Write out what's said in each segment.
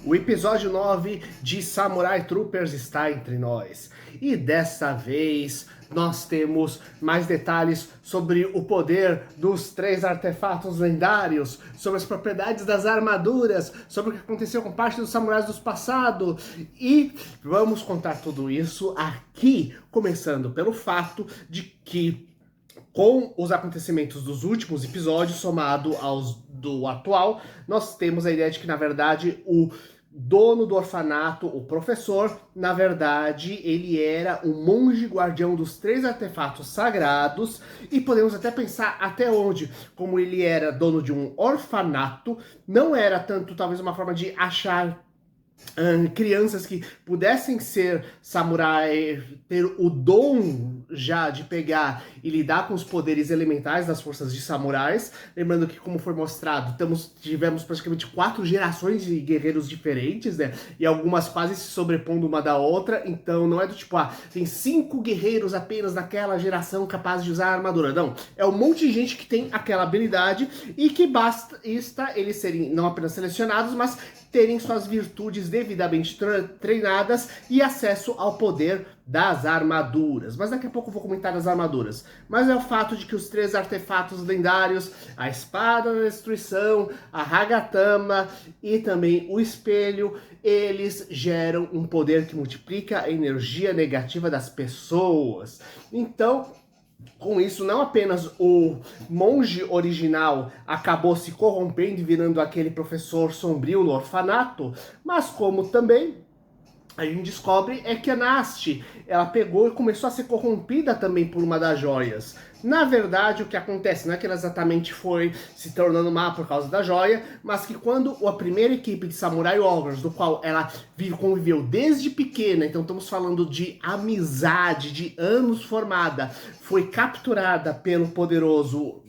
O episódio 9 de Samurai Troopers está entre nós. E dessa vez nós temos mais detalhes sobre o poder dos 3 artefatos lendários, sobre as propriedades das armaduras, sobre o que aconteceu com parte dos samurais do passado. E vamos contar tudo isso aqui, começando pelo fato de que com os acontecimentos dos últimos episódios, somado aos do atual, nós temos a ideia de que, na verdade, o dono do orfanato, o professor, na verdade, ele era um monge guardião dos 3 artefatos sagrados, e podemos até pensar até onde, como ele era dono de um orfanato, não era tanto, talvez, uma forma de achar crianças que pudessem ser samurai, ter o dom já de pegar e lidar com os poderes elementais das forças de samurais. Lembrando que, como foi mostrado, tivemos praticamente 4 gerações de guerreiros diferentes, né? E algumas quase se sobrepondo uma da outra. Então não é do tipo, tem 5 guerreiros apenas naquela geração capazes de usar a armadura. Não, é um monte de gente que tem aquela habilidade e que basta eles serem não apenas selecionados, mas terem suas virtudes devidamente treinadas e acesso ao poder das armaduras. Mas daqui a pouco eu vou comentar das armaduras. Mas é o fato de que os 3 artefatos lendários, a Espada da Destruição, a Hagatama e também o Espelho, eles geram um poder que multiplica a energia negativa das pessoas. Então, com isso, não apenas o monge original acabou se corrompendo e virando aquele professor sombrio no orfanato, mas como também a gente descobre que a Nasti, ela pegou e começou a ser corrompida também por uma das joias. Na verdade, o que acontece não é que ela exatamente foi se tornando má por causa da joia, mas que quando a primeira equipe de Samurai Warriors, do qual ela conviveu desde pequena, então estamos falando de amizade, de anos formada, foi capturada pelo poderoso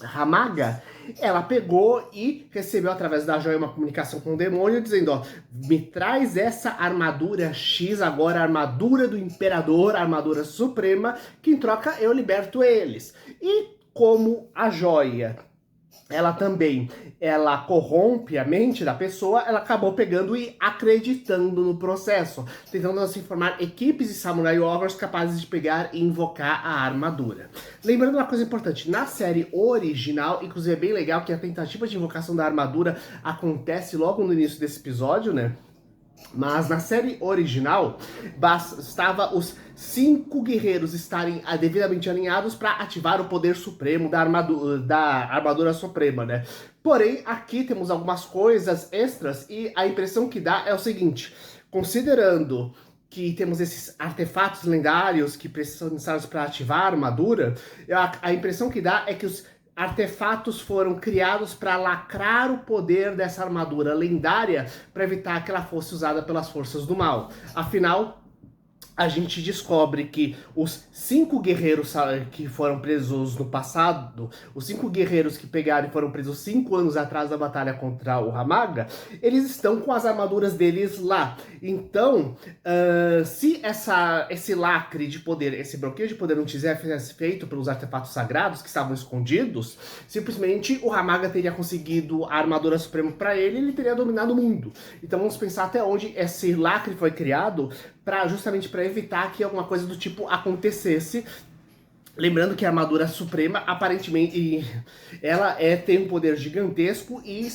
Hamaga, ela pegou e recebeu através da joia uma comunicação com o demônio dizendo, me traz essa armadura X, agora a armadura do Imperador, a armadura suprema, que em troca eu liberto eles. E como a joia, ela corrompe a mente da pessoa, ela acabou pegando e acreditando no processo, tentando assim formar equipes de Samurai Warriors capazes de pegar e invocar a armadura. Lembrando uma coisa importante, na série original, inclusive é bem legal que a tentativa de invocação da armadura acontece logo no início desse episódio, né? Mas na série original, bastava os 5 guerreiros estarem devidamente alinhados para ativar o poder supremo da armadura suprema, né? Porém, aqui temos algumas coisas extras e a impressão que dá é o seguinte, considerando que temos esses artefatos lendários que precisam necessários para ativar a armadura, a impressão que dá é que os artefatos foram criados para lacrar o poder dessa armadura lendária para evitar que ela fosse usada pelas forças do mal. Afinal, a gente descobre que os 5 guerreiros que foram presos no passado, os 5 guerreiros que pegaram e foram presos 5 anos atrás da batalha contra o Hamaga, eles estão com as armaduras deles lá. Então, se esse lacre de poder, esse bloqueio de poder não tivesse feito pelos artefatos sagrados que estavam escondidos, simplesmente o Hamaga teria conseguido a armadura suprema para ele e ele teria dominado o mundo. Então vamos pensar até onde esse lacre foi criado justamente para evitar que alguma coisa do tipo acontecesse. Lembrando que a armadura suprema, aparentemente, ela tem um poder gigantesco e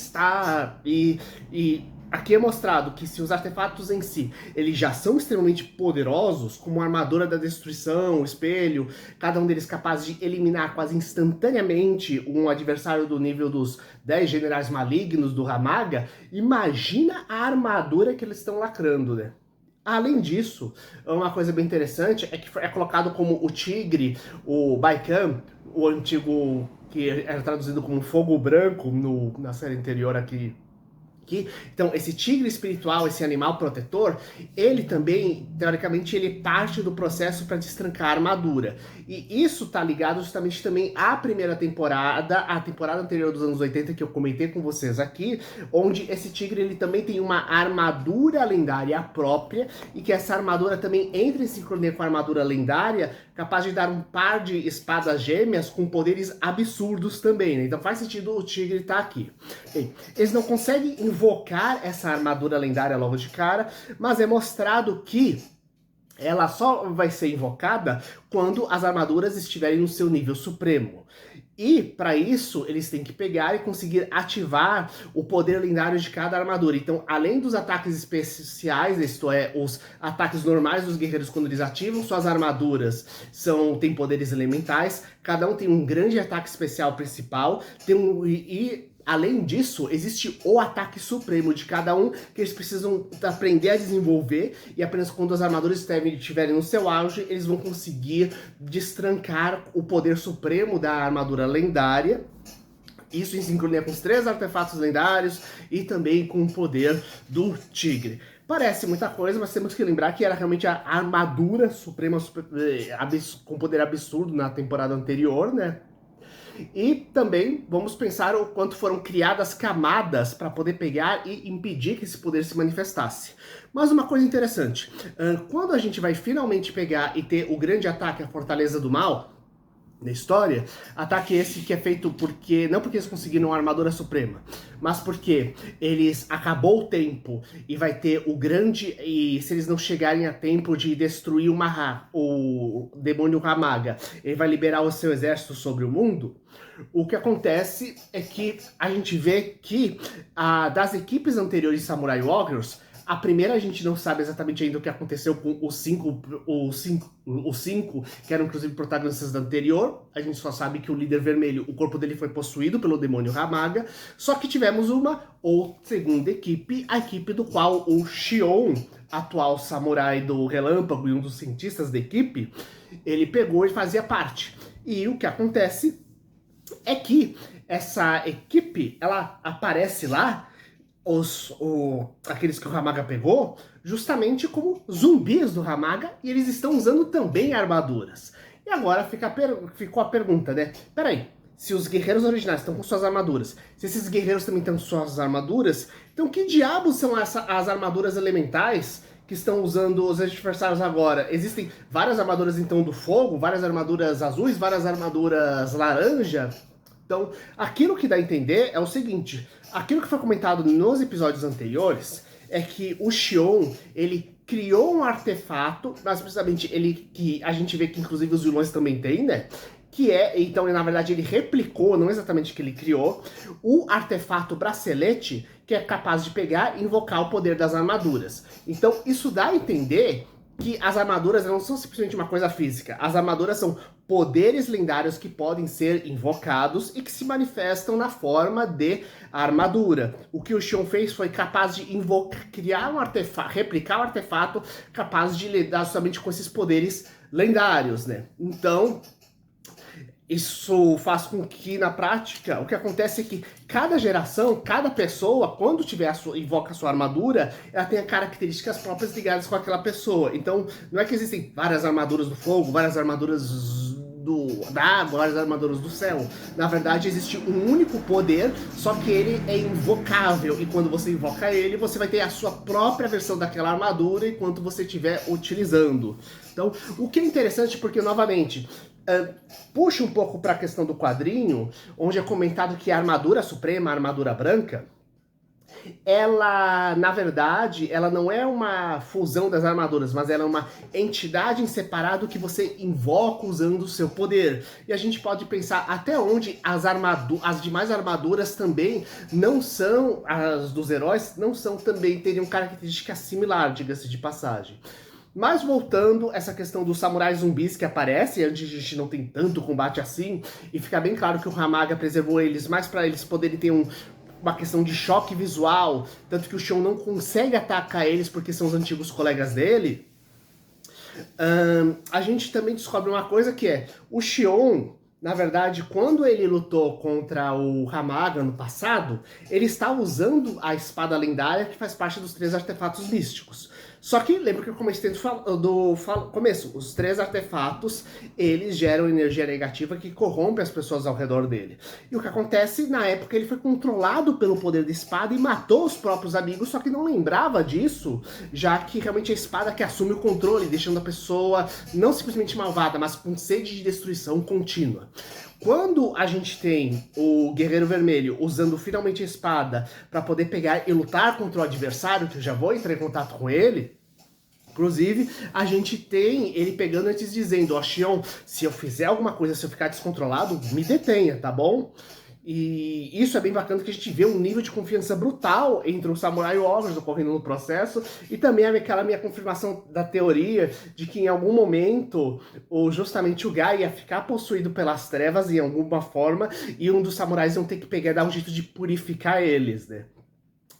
aqui é mostrado que se os artefatos em si, eles já são extremamente poderosos, como a armadura da destruição, o espelho, cada um deles capaz de eliminar quase instantaneamente um adversário do nível dos 10 generais malignos do Hamaga, imagina a armadura que eles estão lacrando, né? Além disso, uma coisa bem interessante é que é colocado como o tigre, o Baikan, o antigo que era traduzido como fogo branco na série anterior aqui. Então, esse tigre espiritual, esse animal protetor, ele também, teoricamente, ele parte do processo para destrancar a armadura. E isso tá ligado justamente também à primeira temporada, a temporada anterior dos anos 80, que eu comentei com vocês aqui, onde esse tigre ele também tem uma armadura lendária própria, e que essa armadura também entra em sincronia com a armadura lendária, capaz de dar um par de espadas gêmeas com poderes absurdos também, né? Então faz sentido o tigre estar aqui. Bem, eles não conseguem invocar essa armadura lendária logo de cara, mas é mostrado que ela só vai ser invocada quando as armaduras estiverem no seu nível supremo. E, para isso, eles têm que pegar e conseguir ativar o poder lendário de cada armadura. Então, além dos ataques especiais, isto é, os ataques normais dos guerreiros quando eles ativam suas armaduras, têm poderes elementais. Cada um tem um grande ataque especial principal. Além disso, existe o ataque supremo de cada um, que eles precisam aprender a desenvolver, e apenas quando as armaduras estiverem no seu auge, eles vão conseguir destrancar o poder supremo da armadura lendária. Isso em sincronia com os 3 artefatos lendários e também com o poder do tigre. Parece muita coisa, mas temos que lembrar que era realmente a armadura suprema com poder absurdo na temporada anterior, né? E também vamos pensar o quanto foram criadas camadas para poder pegar e impedir que esse poder se manifestasse. Mas uma coisa interessante, quando a gente vai finalmente pegar e ter o grande ataque, a Fortaleza do Mal, na história, ataque esse que é feito não porque eles conseguiram a armadura suprema, mas porque acabou o tempo e vai ter e se eles não chegarem a tempo de destruir o demônio Hamaga, ele vai liberar o seu exército sobre o mundo. O que acontece é que a gente vê que das equipes anteriores de Samurai Warriors, a primeira a gente não sabe exatamente ainda o que aconteceu com os cinco, que eram inclusive protagonistas da anterior. A gente só sabe que o líder vermelho, o corpo dele foi possuído pelo demônio Hamaga. Só que tivemos uma segunda equipe, a equipe do qual o Shion, atual samurai do Relâmpago e um dos cientistas da equipe, ele pegou e fazia parte. E o que acontece é que essa equipe, ela aparece lá, aqueles que o Hamaga pegou, justamente como zumbis do Hamaga, e eles estão usando também armaduras. E agora ficou a pergunta, né? Peraí, se os guerreiros originais estão com suas armaduras, se esses guerreiros também estão com suas armaduras, então que diabos são as armaduras elementais que estão usando os adversários agora? Existem várias armaduras então do fogo, várias armaduras azuis, várias armaduras laranja. Então, aquilo que dá a entender é o seguinte, aquilo que foi comentado nos episódios anteriores é que o Shion, ele criou um artefato, mas precisamente que a gente vê que inclusive os vilões também têm, né? Então, na verdade, ele replicou, não exatamente que ele criou, o artefato bracelete, que é capaz de pegar e invocar o poder das armaduras. Então, isso dá a entender que as armaduras não são simplesmente uma coisa física. As armaduras são poderes lendários que podem ser invocados e que se manifestam na forma de armadura. O que o Shion fez foi capaz de criar um artefato, replicar um artefato capaz de lidar somente com esses poderes lendários, né? Então, isso faz com que, na prática, o que acontece é que cada geração, cada pessoa, quando invoca a sua armadura, ela tem características próprias ligadas com aquela pessoa. Então, não é que existem várias armaduras do fogo, várias armaduras da água, várias armaduras do céu. Na verdade, existe um único poder, só que ele é invocável. E quando você invoca ele, você vai ter a sua própria versão daquela armadura enquanto você estiver utilizando. Então, o que é interessante, porque, novamente, puxa um pouco para a questão do quadrinho, onde é comentado que a armadura suprema, a armadura branca, ela, na verdade, ela não é uma fusão das armaduras, mas ela é uma entidade em separado que você invoca usando o seu poder. E a gente pode pensar até onde as demais armaduras também não são, as dos heróis, teriam característica similar, diga-se de passagem. Mas voltando, essa questão dos samurais zumbis que aparece, onde a gente não tem tanto combate assim, e fica bem claro que o Hamaga preservou eles mais para eles poderem ter uma questão de choque visual, tanto que o Shion não consegue atacar eles porque são os antigos colegas dele. A gente também descobre uma coisa que é, o Shion, na verdade, quando ele lutou contra o Hamaga no passado, ele está usando a espada lendária que faz parte dos 3 artefatos místicos. Só que, lembra que eu comecei do começo, os 3 artefatos, eles geram energia negativa que corrompe as pessoas ao redor dele. E o que acontece, na época, ele foi controlado pelo poder da espada e matou os próprios amigos, só que não lembrava disso, já que realmente é a espada que assume o controle, deixando a pessoa não simplesmente malvada, mas com sede de destruição contínua. Quando a gente tem o Guerreiro Vermelho usando finalmente a espada para poder pegar e lutar contra o adversário, que eu já vou entrar em contato com ele, inclusive, a gente tem ele pegando antes dizendo, ó, Xion, se eu fizer alguma coisa, se eu ficar descontrolado, me detenha, tá bom? E isso é bem bacana, que a gente vê um nível de confiança brutal entre o Samurai e o Ogros ocorrendo no processo, e também aquela minha confirmação da teoria de que em algum momento justamente o Guy ia ficar possuído pelas trevas em alguma forma, e um dos samurais iam ter que pegar e dar um jeito de purificar eles, né?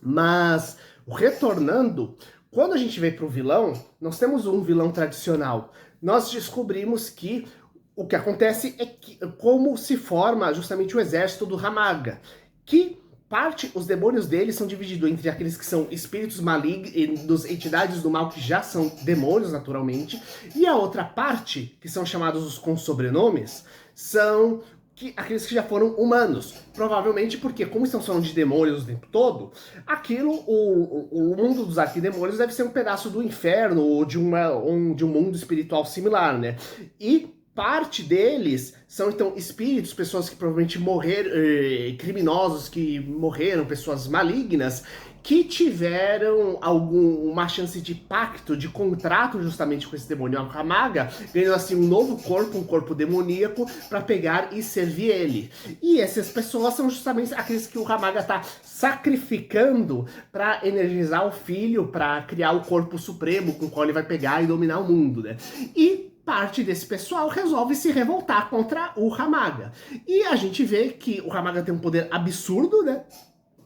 Mas, retornando, quando a gente vem para o vilão, nós temos um vilão tradicional. Nós descobrimos que o que acontece é que, como se forma justamente o exército do Hamaga, que os demônios dele são divididos entre aqueles que são espíritos malignos, entidades do mal que já são demônios naturalmente, e a outra parte, que são chamados os com sobrenomes, são aqueles que já foram humanos. Provavelmente porque, como estão falando de demônios o tempo todo, o mundo dos arquidemônios deve ser um pedaço do inferno ou de um mundo espiritual similar, né? E parte deles são, então, espíritos, pessoas que provavelmente morreram, criminosos que morreram, pessoas malignas, que tiveram uma chance de pacto, de contrato justamente com esse demônio Hamaga, ganhando assim um novo corpo, um corpo demoníaco, para pegar e servir ele. E essas pessoas são justamente aqueles que o Hamaga está sacrificando para energizar o filho, para criar o corpo supremo com o qual ele vai pegar e dominar o mundo, né? E parte desse pessoal resolve se revoltar contra o Hamaga. E a gente vê que o Hamaga tem um poder absurdo, né?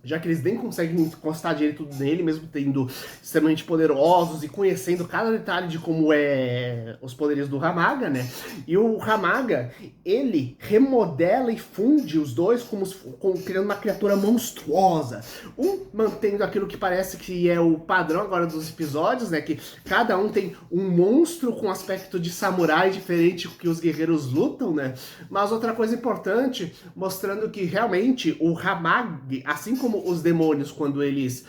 Já que eles nem conseguem encostar direito nele, mesmo tendo extremamente poderosos e conhecendo cada detalhe de como é os poderes do Hamaga, né? E o Hamaga, ele remodela e funde os dois criando uma criatura monstruosa. Mantendo aquilo que parece que é o padrão agora dos episódios, né? Que cada um tem um monstro com aspecto de samurai diferente que os guerreiros lutam, né? Mas outra coisa importante, mostrando que realmente o Hamaga, assim como os demônios, quando eles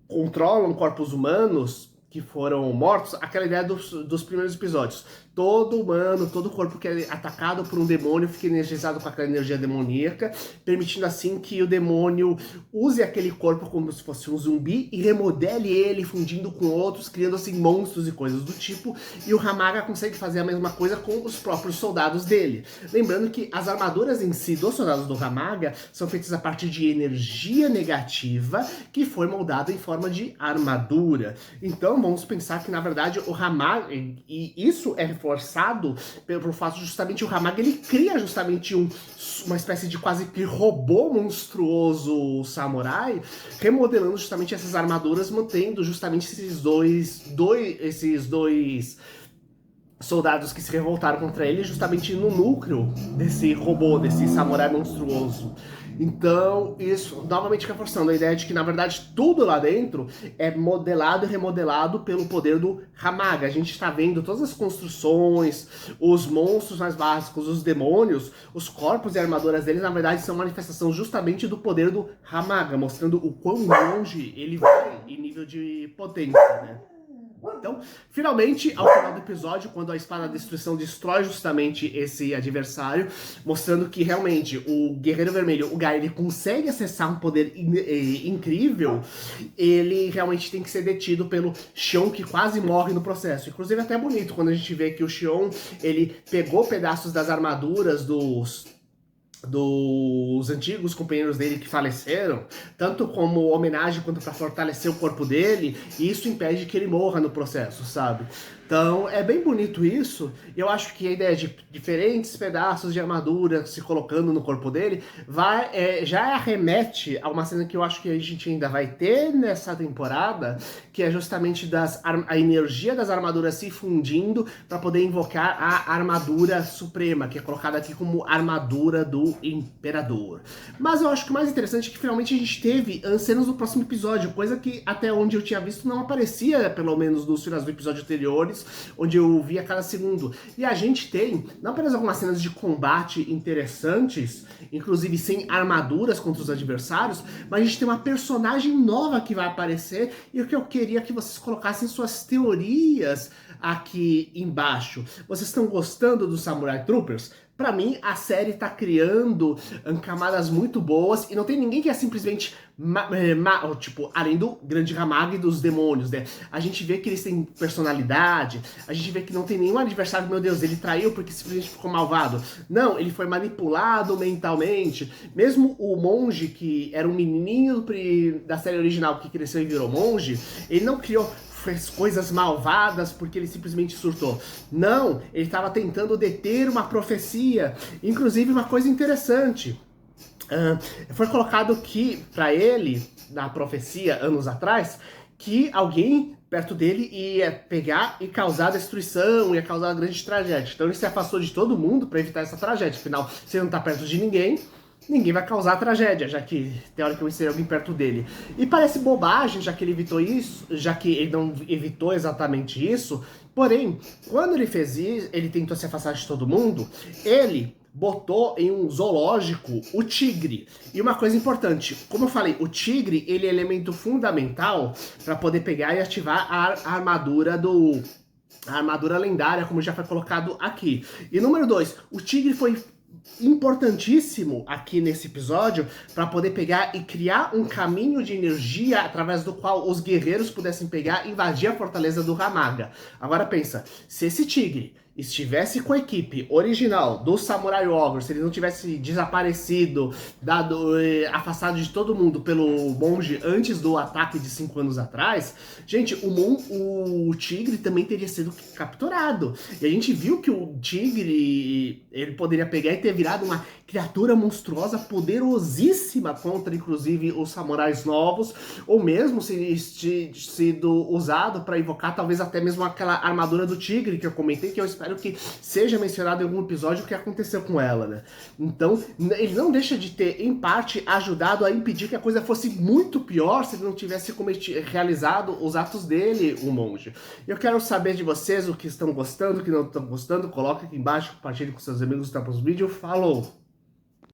controlam corpos humanos que foram mortos, aquela ideia dos primeiros episódios. Todo humano, todo corpo que é atacado por um demônio fica energizado com aquela energia demoníaca, permitindo assim que o demônio use aquele corpo como se fosse um zumbi e remodele ele, fundindo com outros, criando assim monstros e coisas do tipo. E o Hamaga consegue fazer a mesma coisa com os próprios soldados dele. Lembrando que as armaduras em si dos soldados do Hamaga são feitas a partir de energia negativa que foi moldada em forma de armadura. Então vamos pensar que na verdade o Hamaga, e isso é reforçado pelo fato de justamente o Hamaga, ele cria justamente uma espécie de quase que robô monstruoso samurai, remodelando justamente essas armaduras, mantendo justamente esses dois soldados que se revoltaram contra ele justamente no núcleo desse robô, desse samurai monstruoso. Então, isso novamente reforçando a ideia de que, na verdade, tudo lá dentro é modelado e remodelado pelo poder do Hamaga. A gente está vendo todas as construções, os monstros mais básicos, os demônios, os corpos e armaduras deles, na verdade, são manifestação justamente do poder do Hamaga, mostrando o quão longe ele vai em nível de potência, né? Então, finalmente, ao final do episódio, quando a espada da destruição destrói justamente esse adversário, mostrando que realmente o Guerreiro Vermelho, o Guy, ele consegue acessar um poder incrível, ele realmente tem que ser detido pelo Xion, que quase morre no processo. Inclusive, até bonito quando a gente vê que o Xion, ele pegou pedaços das armaduras dos antigos companheiros dele que faleceram, tanto como homenagem quanto para fortalecer o corpo dele, e isso impede que ele morra no processo, sabe? Então é bem bonito isso, e eu acho que a ideia de diferentes pedaços de armadura se colocando no corpo dele já arremete a uma cena que eu acho que a gente ainda vai ter nessa temporada, que é justamente a energia das armaduras se fundindo para poder invocar a armadura suprema, que é colocada aqui como armadura do Imperador. Mas eu acho que o mais interessante é que finalmente a gente teve cenas do próximo episódio, coisa que até onde eu tinha visto não aparecia, pelo menos nos finais do episódio anteriores, onde eu via cada segundo. E a gente tem não apenas algumas cenas de combate interessantes, inclusive sem armaduras contra os adversários, mas a gente tem uma personagem nova que vai aparecer, e o que eu queria que vocês colocassem suas teorias aqui embaixo. Vocês estão gostando do Samurai Troopers? Pra mim, a série tá criando camadas muito boas e não tem ninguém que é simplesmente tipo, além do grande Ramag e dos demônios, né? A gente vê que eles têm personalidade, a gente vê que não tem nenhum adversário, meu Deus, ele traiu porque simplesmente ficou malvado. Não, ele foi manipulado mentalmente. Mesmo o monge, que era um menininho da série original que cresceu e virou monge, ele não criou fez coisas malvadas porque ele simplesmente surtou. Não, ele estava tentando deter uma profecia. Inclusive, uma coisa interessante. Foi colocado que, para ele, na profecia, anos atrás, que alguém perto dele ia pegar e causar destruição, ia causar uma grande tragédia. Então ele se afastou de todo mundo para evitar essa tragédia. Afinal, se ele não tá perto de ninguém, ninguém vai causar tragédia, já que teoricamente seria alguém perto dele. E parece bobagem, já que ele evitou isso, já que ele não evitou exatamente isso. Porém, quando ele fez isso, ele tentou se afastar de todo mundo, ele botou em um zoológico o tigre. E uma coisa importante, como eu falei, o tigre, ele é elemento fundamental para poder pegar e ativar a armadura lendária, como já foi colocado aqui. E número 2, o tigre foi importantíssimo aqui nesse episódio para poder pegar e criar um caminho de energia através do qual os guerreiros pudessem pegar e invadir a fortaleza do Hamaga. Agora pensa, se esse tigre estivesse com a equipe original do Samurai Ogre, se ele não tivesse desaparecido, afastado de todo mundo pelo monge antes do ataque de 5 anos atrás, gente, o tigre também teria sido capturado. E a gente viu que o tigre, ele poderia pegar e ter virado uma criatura monstruosa, poderosíssima contra, inclusive, os samurais novos, ou mesmo sido usado para invocar talvez até mesmo aquela armadura do tigre que eu comentei, que eu espero que seja mencionado em algum episódio o que aconteceu com ela, né? Então, ele não deixa de ter, em parte, ajudado a impedir que a coisa fosse muito pior se ele não tivesse realizado os atos dele, o monge. Eu quero saber de vocês o que estão gostando, o que não estão gostando, coloca aqui embaixo, compartilhe com seus amigos, tá para os vídeos, falou!